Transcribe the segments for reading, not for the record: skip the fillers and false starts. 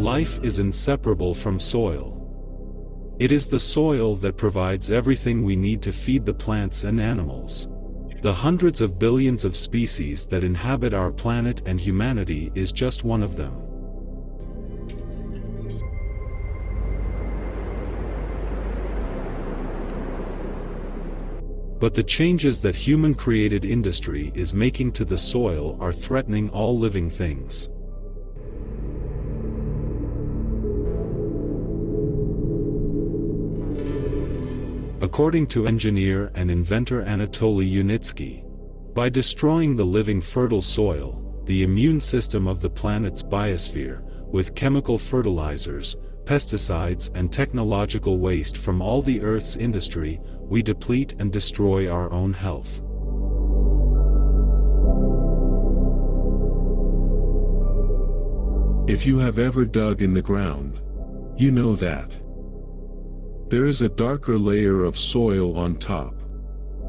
Life is inseparable from soil. It is the soil that provides everything we need to feed the plants and animals. The hundreds of billions of species that inhabit our planet, and humanity is just one of them. But the changes that human-created industry is making to the soil are threatening all living things. According to engineer and inventor Anatoli Yunitsky, by destroying the living fertile soil, the immune system of the planet's biosphere, with chemical fertilizers, pesticides and technological waste from all the Earth's industry, we deplete and destroy our own health. If you have ever dug in the ground, you know that there is a darker layer of soil on top.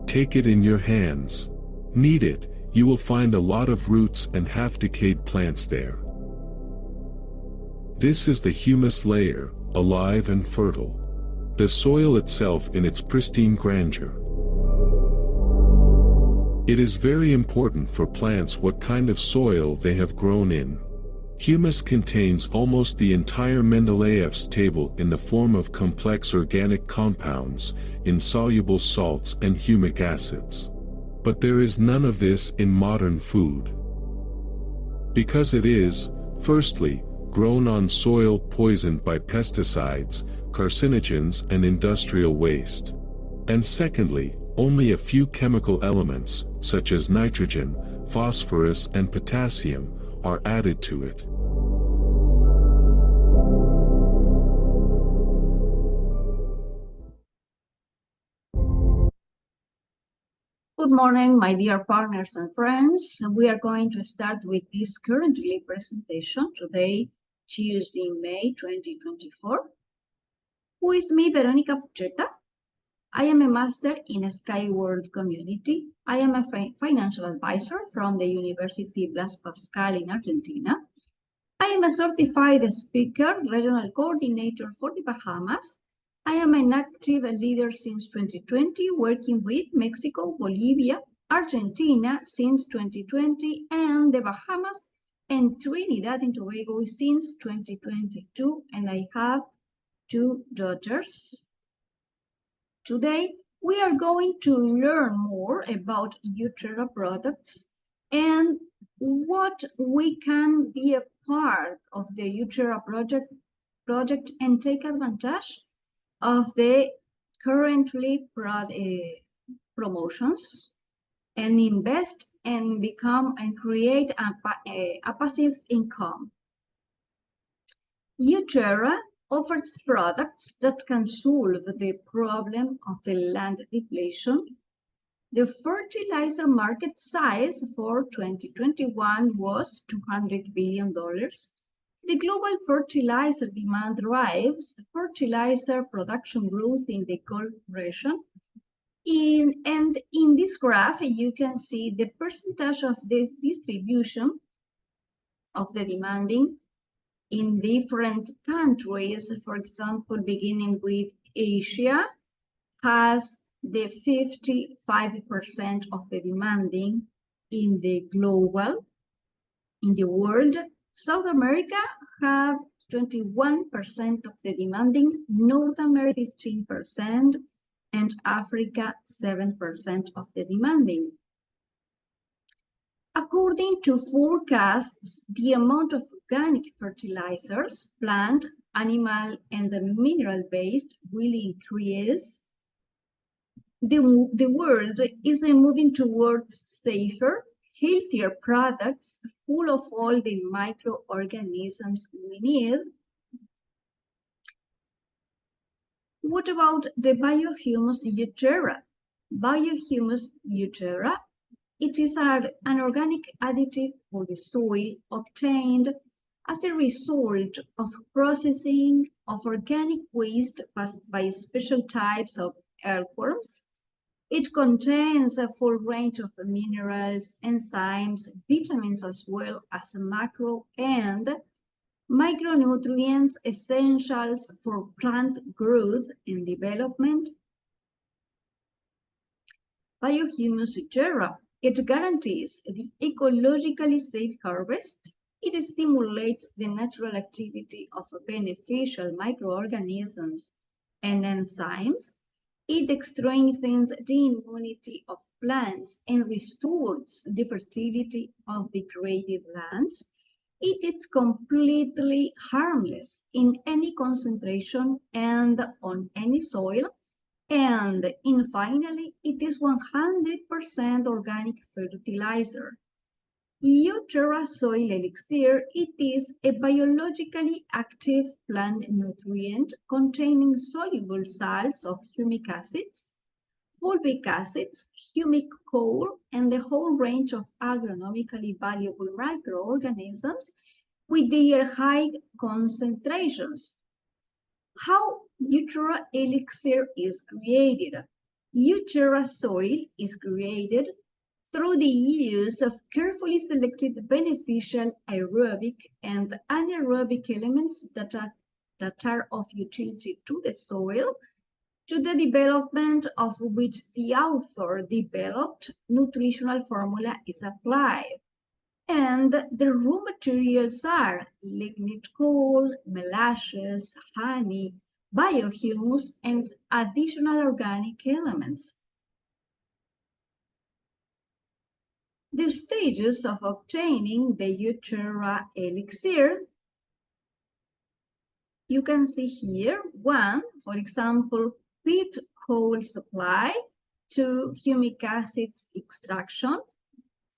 Take it in your hands. Knead it, you will find a lot of roots and half-decayed plants there. This is the humus layer, alive and fertile. The soil itself in its pristine grandeur. It is very important for plants what kind of soil they have grown in. Humus contains almost the entire Mendeleev's table in the form of complex organic compounds, insoluble salts and humic acids. But there is none of this in modern food. Because it is, firstly, grown on soil poisoned by pesticides, carcinogens and industrial waste. And secondly, only a few chemical elements, such as nitrogen, phosphorus and potassium, are added to it. Good morning, my dear partners and friends. We are going to start with this currently presentation today, Tuesday, May 2024. Who is me, Veronica Pucheta? I am a master in Skyward Community. I am a financial advisor from the University Blas Pascal in Argentina. I am a certified speaker, regional coordinator for the Bahamas. I am an active leader since 2020, working with Mexico, Bolivia, Argentina since 2020, and the Bahamas and Trinidad and Tobago since 2022, and I have 2 daughters. Today, we are going to learn more about uTerra products and what we can be a part of the uTerra project and take advantage of the currently promotions and invest and become and create a passive income. uTerra offers products that can solve the problem of the land depletion. The fertilizer market size for 2021 was $200 billion. The global fertilizer demand drives fertilizer production growth in the Gulf region. And in this graph, you can see the percentage of the distribution of the demanding in different countries. For example, beginning with Asia, has the 55% of the demanding in the world. South America have 21% of the demanding, North America 15%, and Africa 7% of the demanding. According to forecasts, the amount of organic fertilizers, plant, animal, and mineral-based will increase. The world is moving towards safer, healthier products full of all the microorganisms we need. What about the biohumus uTerra? Biohumus uTerra, it is an organic additive for the soil obtained as a result of processing of organic waste by special types of earthworms. It contains a full range of minerals, enzymes, vitamins, as well as macro and micronutrients essentials for plant growth and development. Biohumus uTerra. It guarantees the ecologically safe harvest. It stimulates the natural activity of beneficial microorganisms and enzymes. It strengthens the immunity of plants and restores the fertility of degraded lands. It is completely harmless in any concentration and on any soil. And finally, it is 100% organic fertilizer. uTerra soil elixir, it is a biologically active plant nutrient containing soluble salts of humic acids, fulvic acids, humic coal, and the whole range of agronomically valuable microorganisms with their high concentrations. How uTerra elixir is created? uTerra soil is created through the use of carefully selected beneficial aerobic and anaerobic elements that are of utility to the soil, to the development of which the author developed nutritional formula is applied. And the raw materials are lignite coal, molasses, honey, biohumus, and additional organic elements. The stages of obtaining the uTerra elixir, you can see here. 1, for example, peat coal supply. 2, humic acids extraction.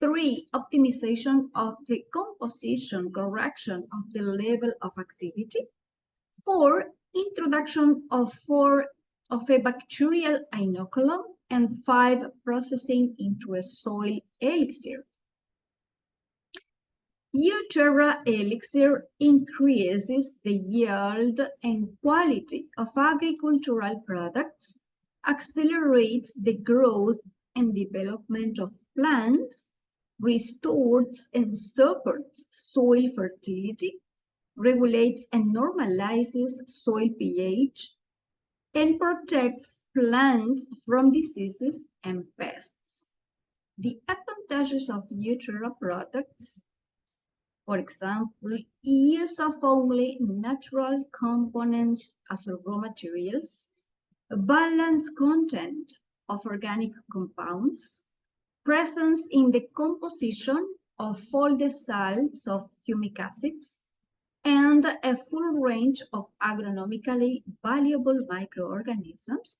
3, optimization of the composition, correction of the level of activity. 4, introduction of a bacterial inoculum. And 5, processing into a soil elixir. uTerra elixir increases the yield and quality of agricultural products, accelerates the growth and development of plants, restores and supports soil fertility, regulates and normalizes soil pH, and protects plants from diseases and pests. The advantages of uTerra products, for example, use of only natural components as raw materials, balanced content of organic compounds, presence in the composition of all the salts of humic acids, and a full range of agronomically valuable microorganisms,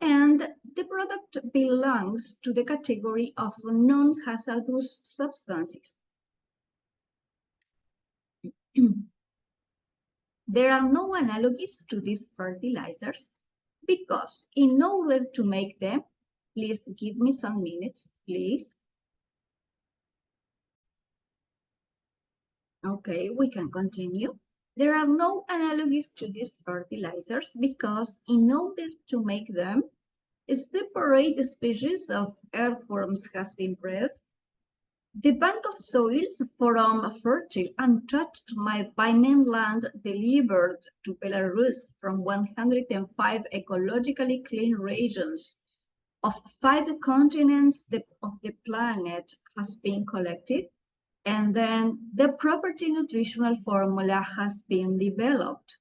and the product belongs to the category of non-hazardous substances. There are no analogies to these fertilizers because in order to make them, please give me some minutes, please. Okay, we can continue. There are no analogies to these fertilizers because in order to make them, a separate species of earthworms has been bred. The bank of soils from fertile, untouched by mainland delivered to Belarus from 105 ecologically clean regions of 5 continents of the planet has been collected, and then the property nutritional formula has been developed.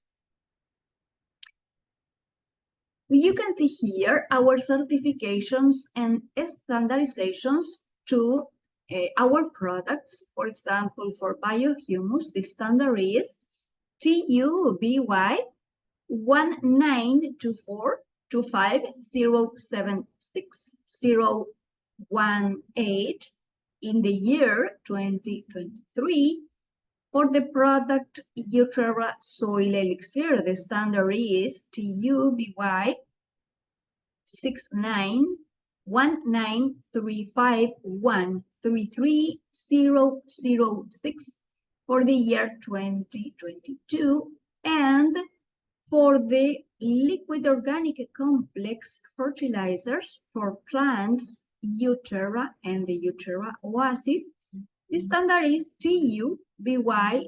You can see here our certifications and standardizations to our products. For example, for biohumus, the standard is TUBY 19242507618 in the year 2023. For the product uTerra soil elixir, the standard is TUBY 6919351330006 for the year 2022, and for the liquid organic complex fertilizers for plants uTerra and the uTerra Oasis, the standard is TUBY BY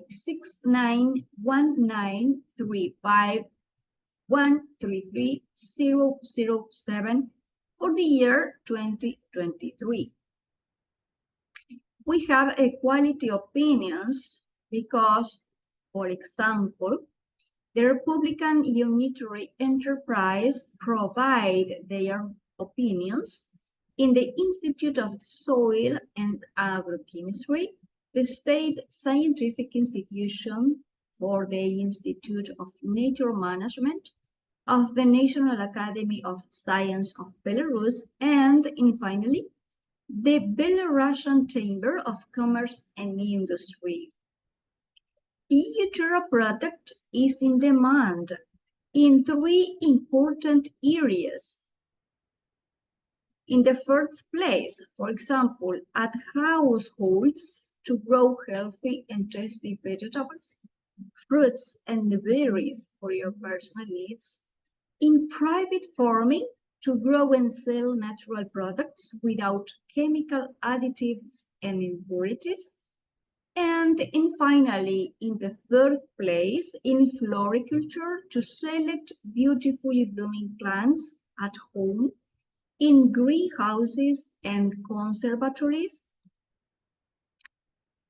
6919351330007 for the year 2023. We have equality opinions because, for example, the Republican Unitary Enterprise provide their opinions in the Institute of Soil and Agrochemistry, the state scientific institution for the Institute of Nature Management of the National Academy of Science of Belarus, and finally, the Belarusian Chamber of Commerce and Industry. The uTerra product is in demand in 3 important areas. In the first place, for example, at households to grow healthy and tasty vegetables, fruits, and berries for your personal needs. In private farming to grow and sell natural products without chemical additives and impurities. And finally, in the third place, in floriculture to select beautifully blooming plants at home, in greenhouses and conservatories.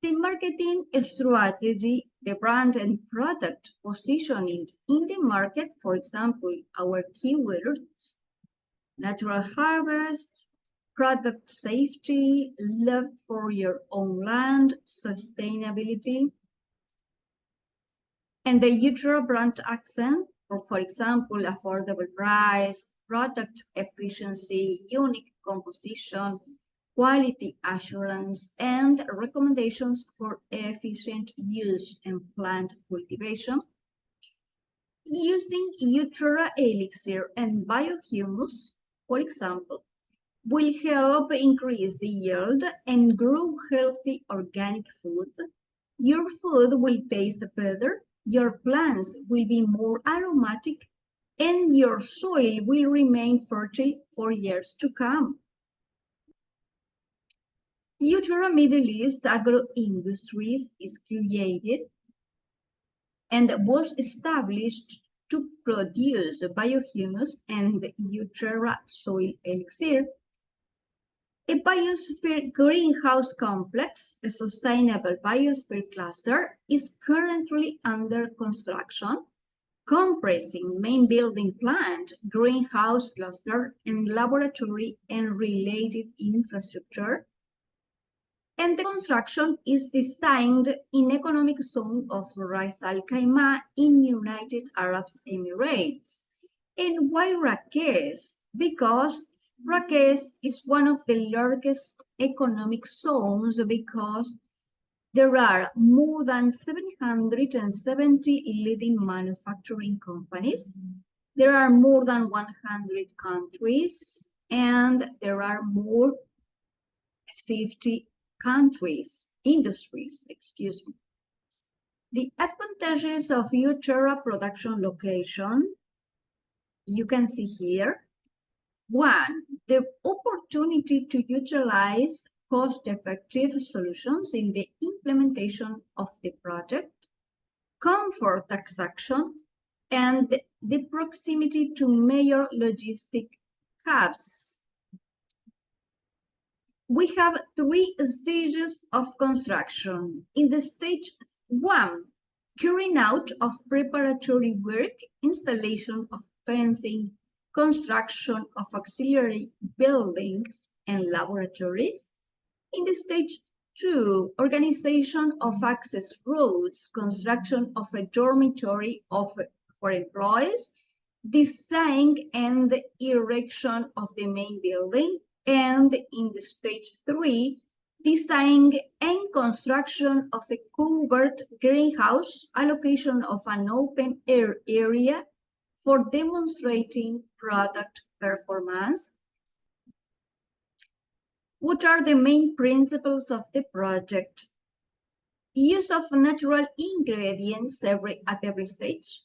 The marketing strategy, the brand and product positioning in the market, for example, our keywords, natural harvest, product safety, love for your own land, sustainability, and the uTerra brand accent, for example, affordable price, product efficiency, unique composition, quality assurance, and recommendations for efficient use and plant cultivation. Using uTerra elixir and biohumus, for example, will help increase the yield and grow healthy organic food. Your food will taste better, your plants will be more aromatic, and your soil will remain fertile for years to come. uTerra Middle East Agro Industries is created and was established to produce biohumus and uTerra soil elixir. A biosphere greenhouse complex, a sustainable biosphere cluster, is currently under construction, comprising main building plant, greenhouse cluster, and laboratory and related infrastructure. And the construction is designed in economic zone of Ras Al Khaimah in United Arab Emirates. And why Rakesh? Because Rakesh is one of the largest economic zones because there are more than 770 leading manufacturing companies. There are more than 100 countries, and there are more 50 industries. The advantages of uTerra production location, you can see here. 1, the opportunity to utilize cost-effective solutions in the implementation of the project, comfort taxation, and the proximity to major logistic hubs. We have 3 stages of construction. In the stage 1, carrying out of preparatory work, installation of fencing, construction of auxiliary buildings and laboratories. In the stage 2, organization of access roads, construction of a dormitory for employees, design and erection of the main building, and in the stage 3, design and construction of a covered greenhouse, allocation of an open air area for demonstrating product performance. What are the main principles of the project? Use of natural ingredients at every stage.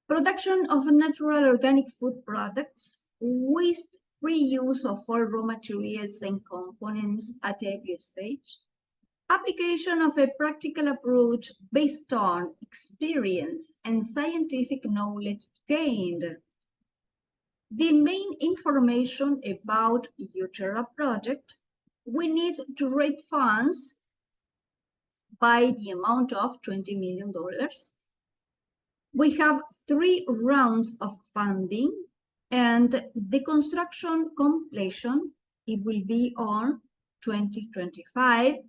Production of natural organic food products. Waste-free use of all raw materials and components at every stage. Application of a practical approach based on experience and scientific knowledge gained. The main information about uTerra project, we need to rate funds by the amount of $20 million. We have 3 rounds of funding, and the construction completion, it will be on 2025.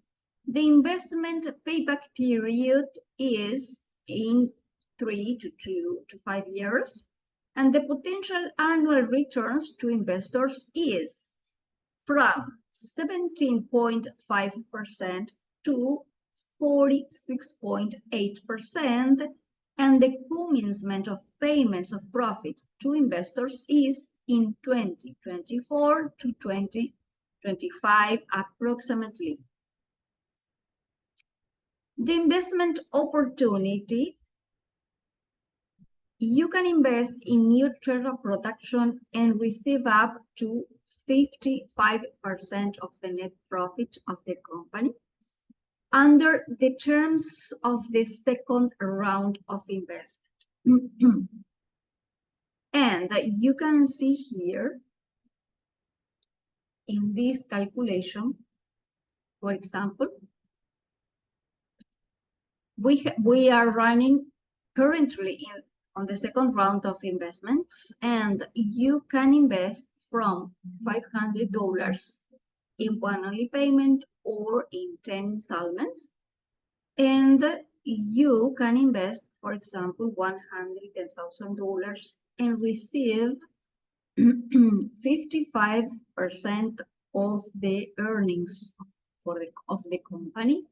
The investment payback period is in 3 to 5 years, and the potential annual returns to investors is from 17.5% to 46.8%, and the commencement of payments of profit to investors is in 2024 to 2025 approximately. The investment opportunity, you can invest in uTerra production and receive up to 55% of the net profit of the company under the terms of the second round of investment. And you can see here in this calculation, for example, we are running currently on the second round of investments, and you can invest from $500 in one only payment or in 10 installments, and you can invest, for example, $110,000 and receive 55% of the earnings of the company.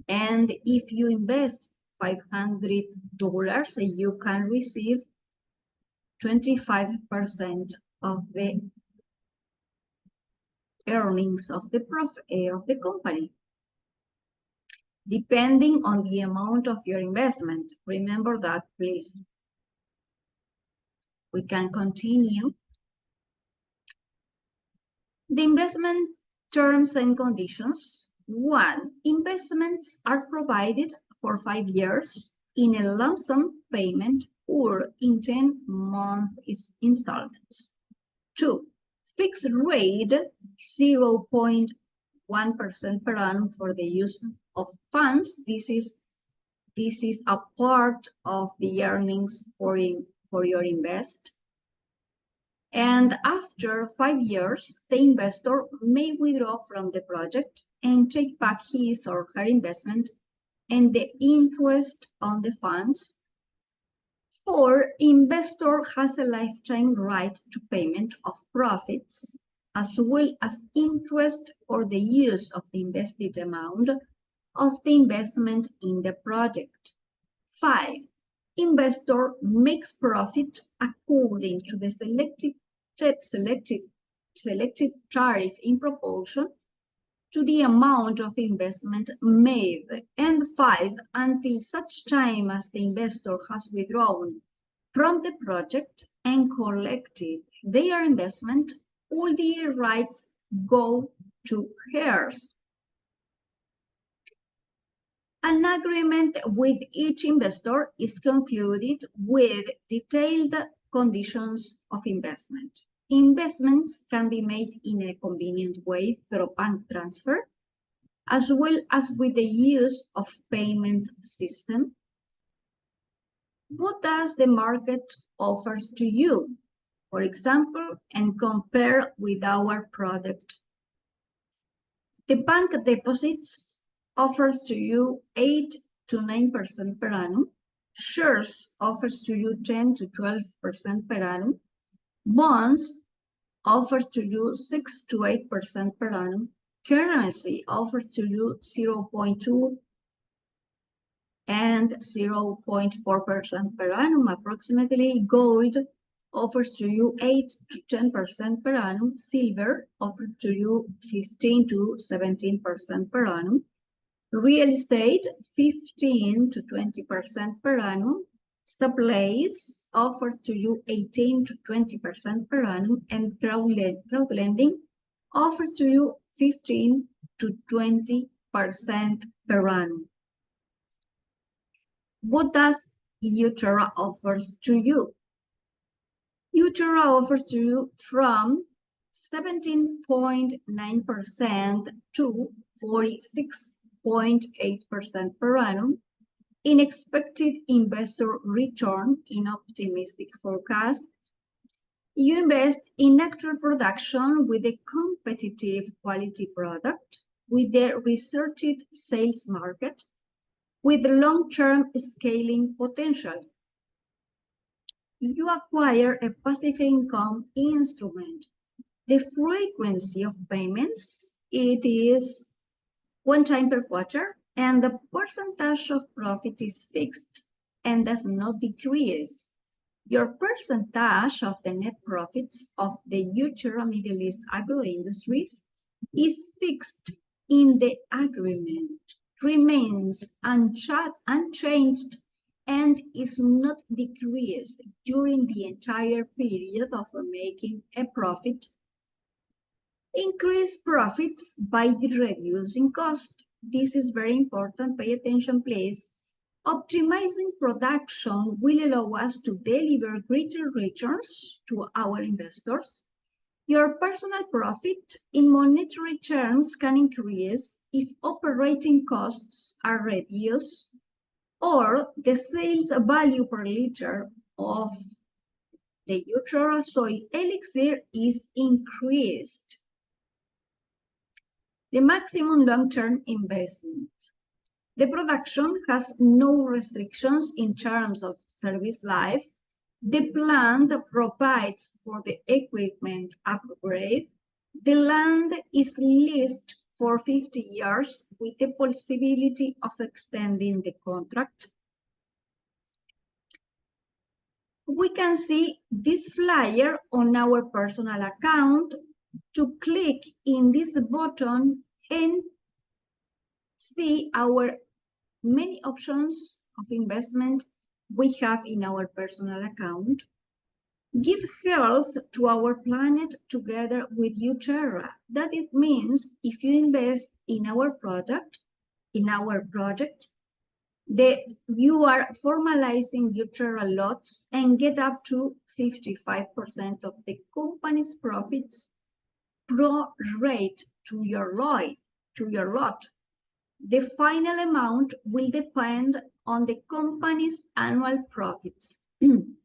And if you invest $500, you can receive 25% of the earnings of the profit of the company, depending on the amount of your investment. Remember that, please. We can continue. The investment terms and conditions. 1. Investments are provided for 5 years in a lump sum payment or in 10-month installments. 2. Fixed rate 0.1% per annum for the use of funds. This is a part of the earnings for your invest. And after 5 years, the investor may withdraw from the project and take back his or her investment and the interest on the funds. 4. Investor has a lifetime right to payment of profits, as well as interest for the use of the invested amount of the investment in the project. 5. Investor makes profit according to the selected tariff in proportion to the amount of investment made. And 5, until such time as the investor has withdrawn from the project and collected their investment, all the rights go to heirs. An agreement with each investor is concluded with detailed conditions of investment. Investments can be made in a convenient way through bank transfer, as well as with the use of payment system. What does the market offers to you, for example, and compare with our product? The bank deposits offers to you 8 to 9% per annum. Shares offers to you 10 to 12% per annum. Bonds offers to you 6 to 8% per annum. Currency offers to you 0.2 and 0.4% per annum approximately. Gold offers to you 8 to 10% per annum. Silver offers to you 15 to 17% per annum. Real estate 15 to 20% per annum. Supplies offers to you 18 to 20% per annum, and crowd lending offers to you 15 to 20% per annum. What does uTerra offers to you? uTerra offers to you from 17.9% to 46.8% per annum in expected investor return in optimistic forecasts. You invest in actual production with a competitive quality product, with a researched sales market, with long-term scaling potential. You acquire a passive income instrument. The frequency of payments, it is 1 time per quarter, and the percentage of profit is fixed and does not decrease. Your percentage of the net profits of the uTerra Middle East agro industries is fixed in the agreement, remains unchanged, and is not decreased during the entire period of making a profit. Increase profits by reducing cost. This is very important. Pay attention, please. Optimizing production will allow us to deliver greater returns to our investors. Your personal profit in monetary terms can increase if operating costs are reduced or the sales value per liter of the uTerra soy elixir is increased. The maximum long-term investment. The production has no restrictions in terms of service life. The plant provides for the equipment upgrade. The land is leased for 50 years with the possibility of extending the contract. We can see this flyer on our personal account. To click in this button and see our many options of investment we have in our personal account. Give health to our planet together with uTerra. That it means if you invest in our product, in our project, you are formalizing uTerra lots and get up to 55% of the company's profits pro rate to your lot. The final amount will depend on the company's annual profits. And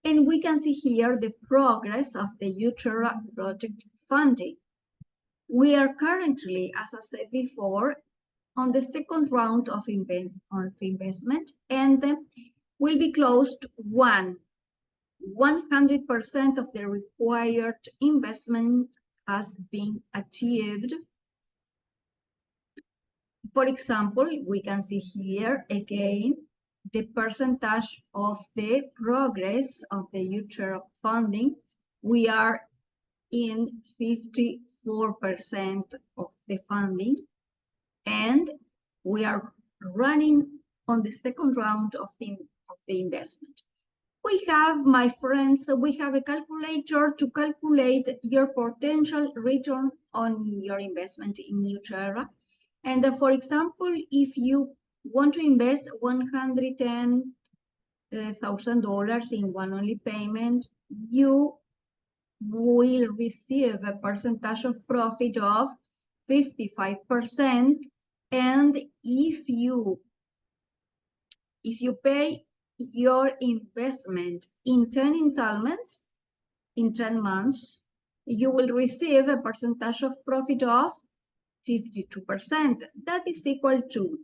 we can see here the progress of the uTerra project funding. We are currently, as I said before, on the second round of investment, and will be closed 100% of the required investment has been achieved. For example, we can see here again the percentage of the progress of the uTerra funding. We are in 54% of the funding, and we are running on the second round of the investment. We have, my friends, we have a calculator to calculate your potential return on your investment in uTerra. And for example, if you want to invest $110,000 in one only payment, you will receive a percentage of profit of 55%. And if you pay your investment in 10 installments, in 10 months, you will receive a percentage of profit of 52%. That is equal to,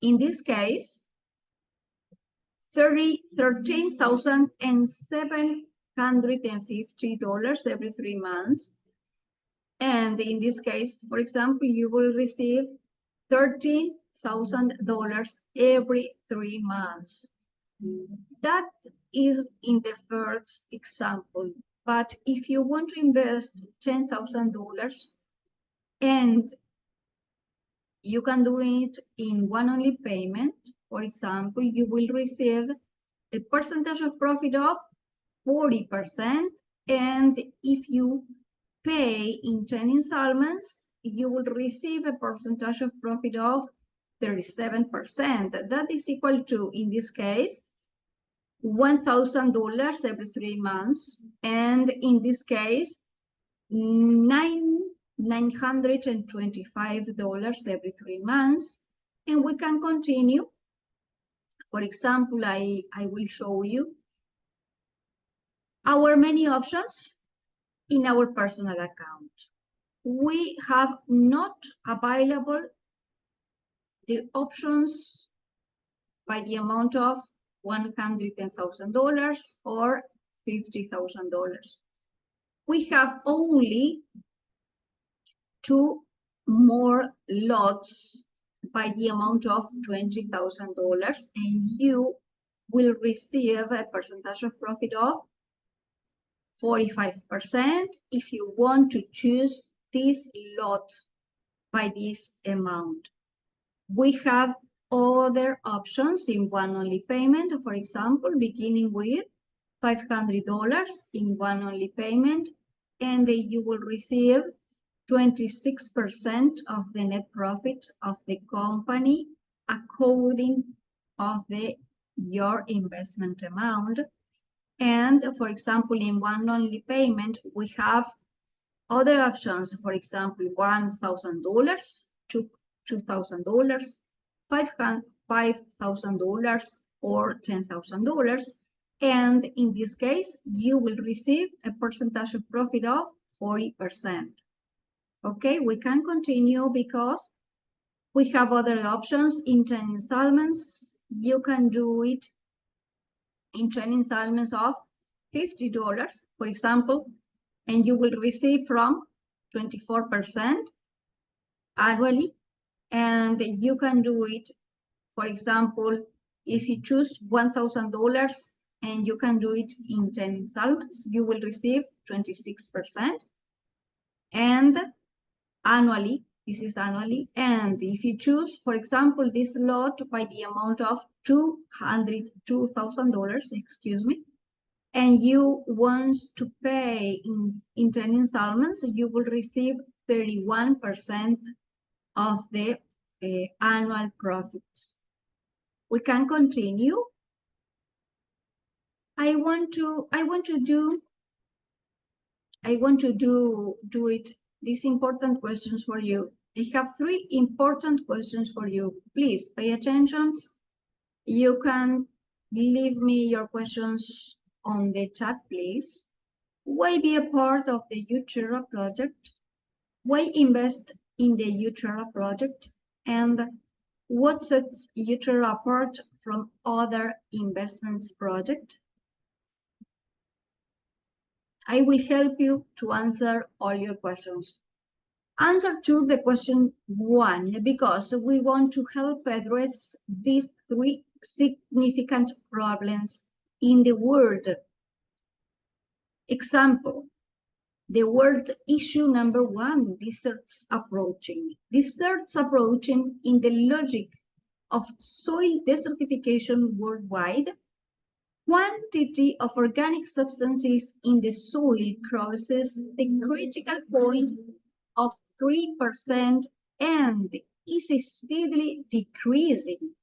in this case, $13,750 every 3 months. And in this case, for example, you will receive $13,000 every 3 months. That is in the first example. But if you want to invest $10,000, and you can do it in one only payment, for example, you will receive a percentage of profit of 40%. And if you pay in 10 installments, you will receive a percentage of profit of 37%. That is equal to, in this case, $1,000 every 3 months, and in this case, $925 every 3 months. And we can continue. For example, I will show you our many options in our personal account. We have not available the options by the amount of $110,000 or $50,000. We have only 2 more lots by the amount of $20,000, and you will receive a percentage of profit of 45% if you want to choose this lot by this amount. We have other options in one only payment, for example, beginning with $500 in one only payment, and you will receive 26% of the net profit of the company according of your investment amount. And for example, in one only payment, we have other options, for example, $1,000, $2,000, $5,000, or $10,000. And in this case, you will receive a percentage of profit of 40%. Okay, we can continue because we have other options in 10 installments. You can do it in 10 installments of $50, for example, and you will receive from 24% annually. And you can do it, for example, if you choose $1,000 and you can do it in 10 installments, you will receive 26%. And annually, this is annually. And if you choose, for example, this lot by the amount of $2,000, excuse me, and you want to pay in 10 installments, you will receive 31% of the annual profits. We can continue. I want to do these important questions for you. I have 3 important questions for you. Please pay attention. You can leave me your questions on the chat, please. Why be a part of the uTerra project? Why invest in the uTerra project? And what sets uTerra apart from other investments projects? I will help you to answer all your questions. Answer to the question 1, because we want to help address these 3 significant problems in the world. Example, the world issue number 1, deserts approaching. Deserts approaching in the logic of soil desertification worldwide. Quantity of organic substances in the soil crosses the critical point of 3% and is steadily decreasing.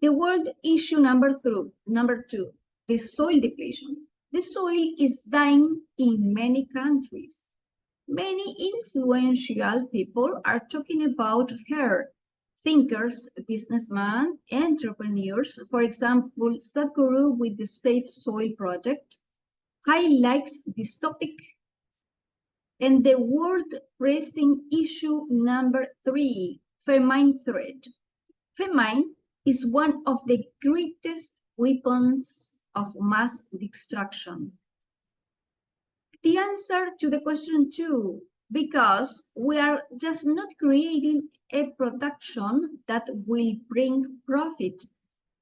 The world issue number 2, the soil depletion. The soil is dying in many countries. Many influential people are talking about her. Thinkers, businessmen, entrepreneurs, for example, Sadhguru with the Safe Soil Project, highlights this topic. And the world pressing issue number 3, famine threat. Famine is one of the greatest weapons of mass destruction. The answer to the question 2, because we are just not creating a production that will bring profit.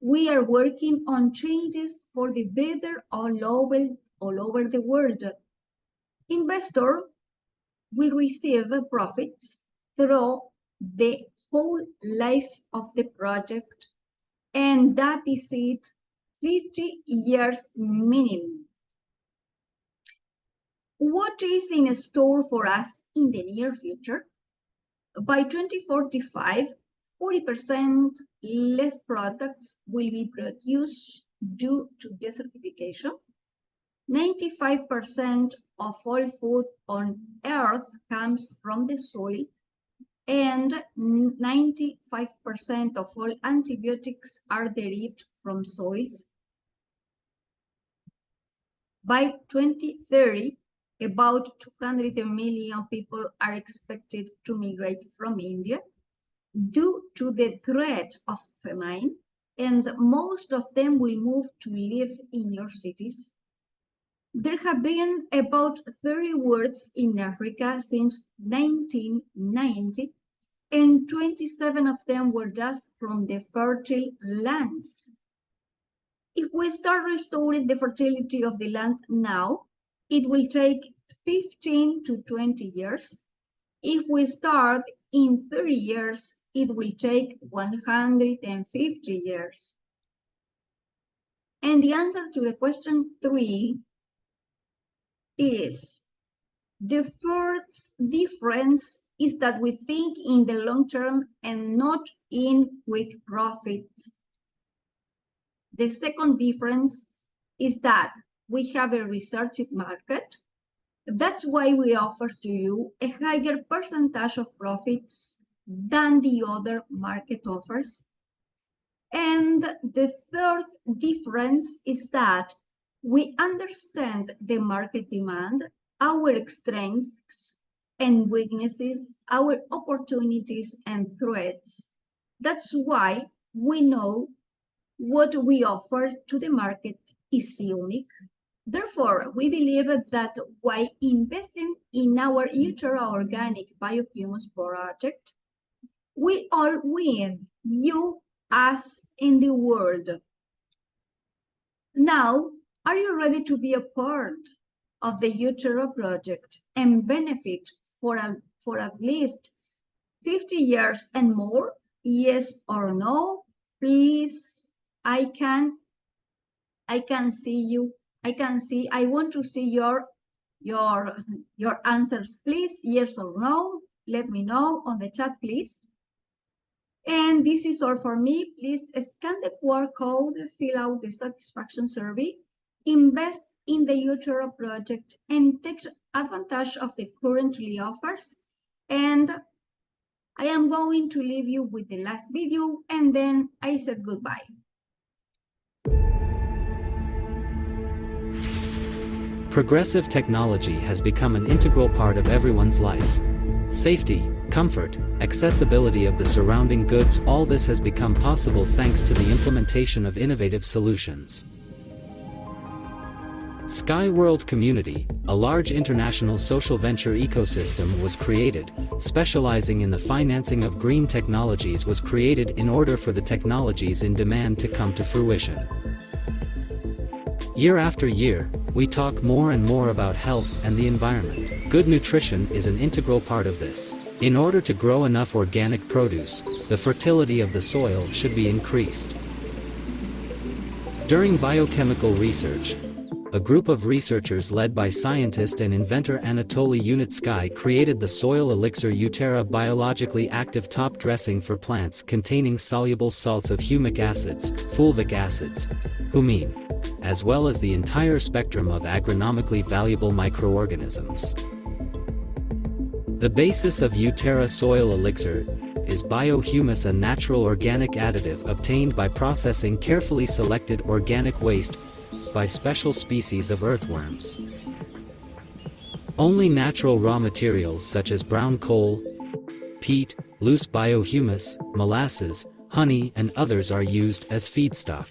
We are working on changes for the better all over the world. Investor will receive profits through the whole life of the project, and that is it, 50 years minimum. What is in store for us in the near future? By 2045, 40% less products will be produced due to desertification. 95% of all food on Earth comes from the soil, and 95% of all antibiotics are derived from soils. By 2030, about 200 million people are expected to migrate from India due to the threat of famine, and most of them will move to live in your cities. There have been about 30 wars in Africa since 1990, and 27 of them were just from the fertile lands. If we start restoring the fertility of the land now, it will take 15 to 20 years. If we start in 30 years, it will take 150 years. And the answer to the question 3 is, the first difference is that we think in the long term and not in quick profits. The second difference is that we have a researched market. That's why we offer to you a higher percentage of profits than the other market offers. And the third difference is that we understand the market demand, our strengths and weaknesses, our opportunities and threats. That's why we know what we offer to the market is unique. Therefore, we believe that by investing in our uTerra organic biohumus project, we all win, you, us, and the world. Now, are you ready to be a part of the uTerra project and benefit for at least 50 years and more? Yes or no? Please, I see you. I want to see your answers, please. Yes or no? Let me know on the chat, please. And this is all for me. Please scan the QR code, fill out the satisfaction survey, invest in the uTerra project, and take advantage of the currently offers. And I am going to leave you with the last video, and then I said goodbye. Progressive technology has become an integral part of everyone's life. Safety, comfort, accessibility of the surrounding goods, all this has become possible thanks to the implementation of innovative solutions. Sky World Community, a large international social venture ecosystem, was created, specializing in the financing of green technologies, was created in order for the technologies in demand to come to fruition. Year after year, we talk more and more about health and the environment. Good nutrition is an integral part of this. In order to grow enough organic produce, the fertility of the soil should be increased. During biochemical research, a group of researchers led by scientist and inventor Anatoli Yunitsky created the soil elixir uTerra, biologically active top dressing for plants containing soluble salts of humic acids, fulvic acids, humine, as well as the entire spectrum of agronomically valuable microorganisms. The basis of uTerra soil elixir is biohumus, a natural organic additive obtained by processing carefully selected organic waste by special species of earthworms. Only natural raw materials such as brown coal, peat, loose biohumus, molasses, honey, and others are used as feedstock.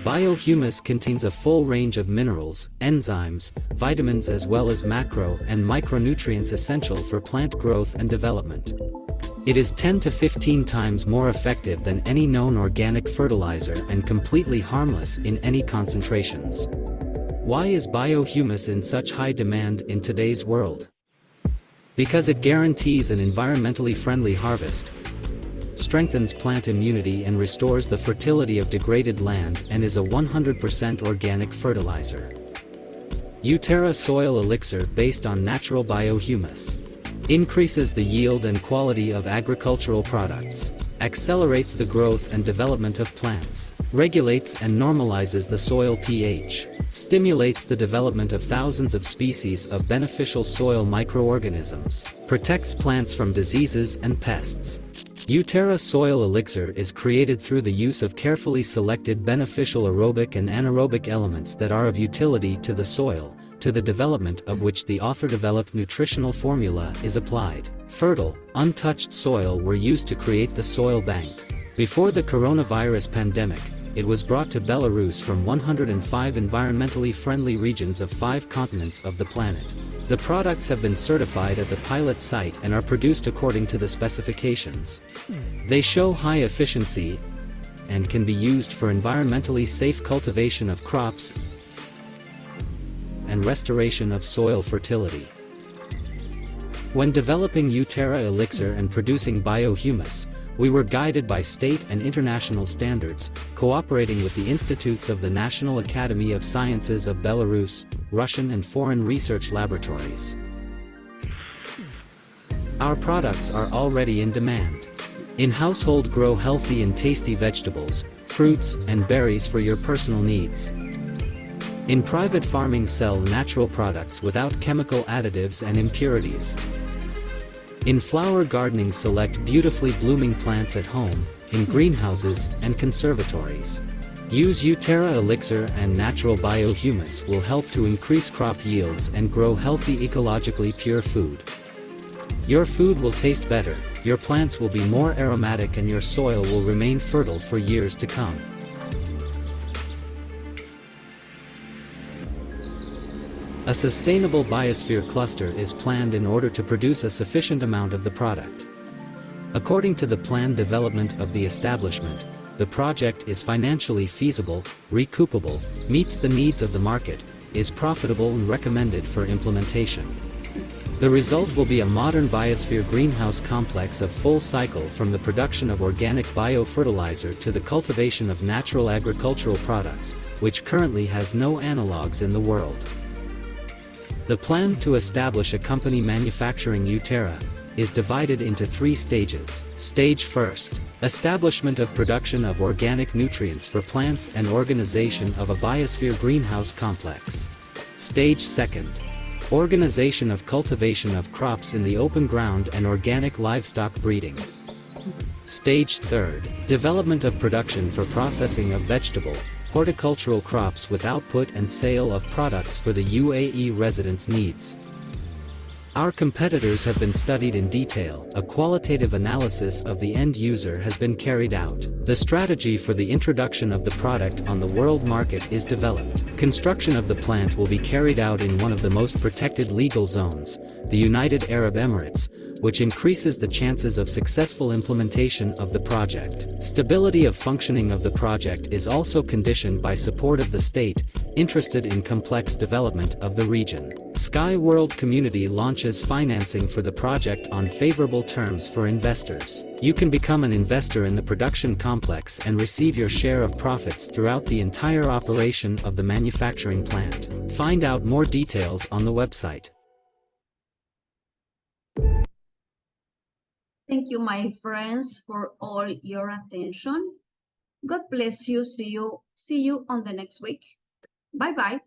Biohumus contains a full range of minerals, enzymes, vitamins, as well as macro and micronutrients essential for plant growth and development. It is 10 to 15 times more effective than any known organic fertilizer and completely harmless in any concentrations. Why is biohumus in such high demand in today's world? Because it guarantees an environmentally friendly harvest, strengthens plant immunity and restores the fertility of degraded land, and is a 100% organic fertilizer. uTerra soil elixir based on natural biohumus. Increases the yield and quality of agricultural products. Accelerates the growth and development of plants. Regulates and normalizes the soil pH. Stimulates the development of thousands of species of beneficial soil microorganisms. Protects plants from diseases and pests. uTerra soil elixir is created through the use of carefully selected beneficial aerobic and anaerobic elements that are of utility to the soil, to the development of which the author-developed nutritional formula is applied. Fertile, untouched soil were used to create the soil bank. Before the coronavirus pandemic, it was brought to Belarus from 105 environmentally friendly regions of 5 continents of the planet. The products have been certified at the pilot site and are produced according to the specifications. They show high efficiency and can be used for environmentally safe cultivation of crops and restoration of soil fertility. When developing uTerra elixir and producing biohumus, we were guided by state and international standards, cooperating with the institutes of the National Academy of Sciences of Belarus, Russian and foreign research laboratories. Our products are already in demand. In household, grow healthy and tasty vegetables, fruits, and berries for your personal needs. In private farming, sell natural products without chemical additives and impurities. In flower gardening, select beautifully blooming plants at home, in greenhouses and conservatories. Use uTerra elixir and natural biohumus will help to increase crop yields and grow healthy, ecologically pure food. Your food will taste better, your plants will be more aromatic, and your soil will remain fertile for years to come. A sustainable biosphere cluster is planned in order to produce a sufficient amount of the product. According to the planned development of the establishment, the project is financially feasible, recoupable, meets the needs of the market, is profitable and recommended for implementation. The result will be a modern biosphere greenhouse complex of full cycle, from the production of organic biofertilizer to the cultivation of natural agricultural products, which currently has no analogues in the world. The plan to establish a company manufacturing uTerra is divided into 3 stages. Stage 1: establishment of production of organic nutrients for plants and organization of a biosphere greenhouse complex. Stage 2: organization of cultivation of crops in the open ground and organic livestock breeding. Stage 3: development of production for processing of vegetable, horticultural crops with output and sale of products for the UAE residents' needs. Our competitors have been studied in detail. A qualitative analysis of the end user has been carried out. The strategy for the introduction of the product on the world market is developed. Construction of the plant will be carried out in one of the most protected legal zones, the United Arab Emirates, which increases the chances of successful implementation of the project. Stability of functioning of the project is also conditioned by support of the state, interested in complex development of the region. Sky World Community launches financing for the project on favorable terms for investors. You can become an investor in the production complex and receive your share of profits throughout the entire operation of the manufacturing plant. Find out more details on the website. Thank you, my friends, for all your attention. God bless you. See you on the next week. Bye-bye.